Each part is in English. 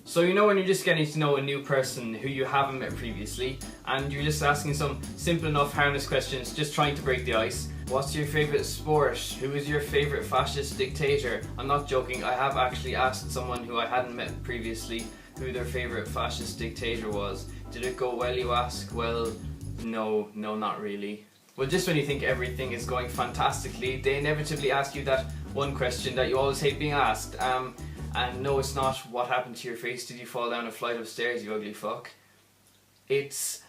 So you know when you're just getting to know a new person who you haven't met previously, and you're just asking some simple enough harmless questions, just trying to break the ice. What's your favourite sport? Who is your favourite fascist dictator? I'm not joking, I have actually asked someone who I hadn't met previously who their favourite fascist dictator was. Did it go well, you ask? Well, no, not really. Well, just when you think everything is going fantastically, they inevitably ask you that one question that you always hate being asked. And no, it's not what happened to your face, did you fall down a flight of stairs, you ugly fuck? It's,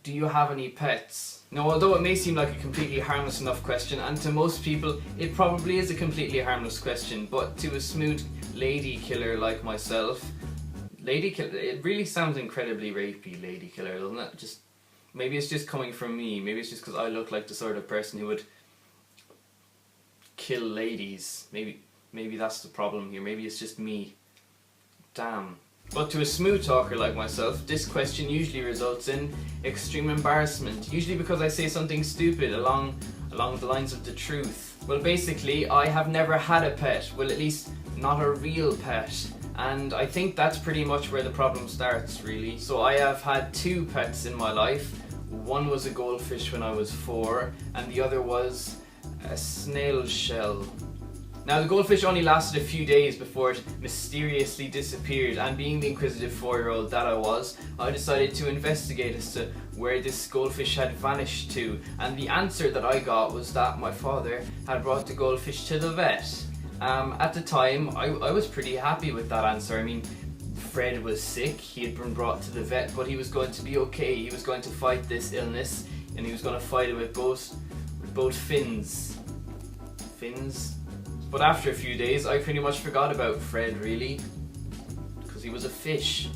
do you have any pets? Now, although it may seem like a completely harmless enough question, and to most people it probably is a completely harmless question, but to a smooth lady killer like myself, lady killer, it really sounds incredibly rapey, lady killer, doesn't it? Just, maybe it's just coming from me, maybe it's just because I look like the sort of person who would kill ladies, Maybe that's the problem here, maybe it's just me. Damn. But to a smooth talker like myself, this question usually results in extreme embarrassment, usually because I say something stupid along the lines of the truth. Well, basically, I have never had a pet, well, at least not a real pet, and I think that's pretty much where the problem starts, really. So I have had 2 pets in my life. One was a goldfish when I was 4, and the other was a snail shell. Now, the goldfish only lasted a few days before it mysteriously disappeared, and being the inquisitive 4-year-old that I was, I decided to investigate as to where this goldfish had vanished to, and the answer that I got was that my father had brought the goldfish to the vet. At the time, I was pretty happy with that answer. I mean, Fred was sick, he had been brought to the vet, but he was going to be okay. He was going to fight this illness, and he was going to fight it with both fins. Fins? But after a few days, I pretty much forgot about Fred, really, because he was a fish.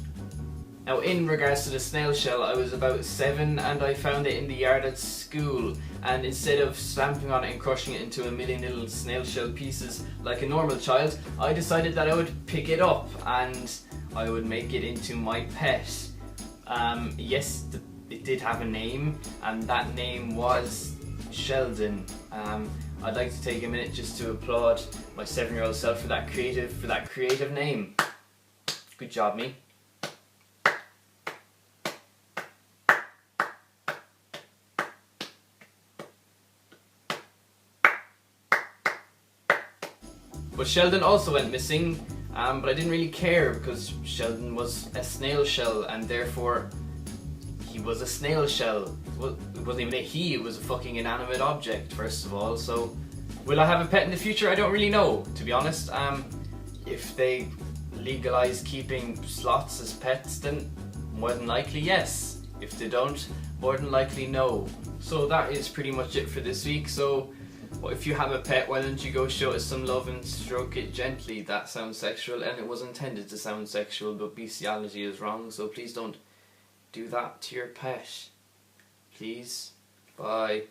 Now, in regards to the snail shell, I was about 7 and I found it in the yard at school, and instead of stamping on it and crushing it into a million little snail shell pieces like a normal child, I decided that I would pick it up and I would make it into my pet. Yes, it did have a name, and that name was Sheldon. I'd like to take a minute just to applaud my 7-year-old self for that creative name. Good job, me. But Sheldon also went missing, but I didn't really care because Sheldon was a snail shell, and therefore he was a snail shell. Well, it wasn't even a he, it was a fucking inanimate object, first of all. So, will I have a pet in the future? I don't really know, to be honest. If they legalise keeping sloths as pets, then more than likely yes. If they don't, more than likely no. So that is pretty much it for this week. So, well, if you have a pet, why don't you go show it some love and stroke it gently? That sounds sexual, and it was intended to sound sexual, but bestiality is wrong, so please don't do that to your pet. Please. Bye.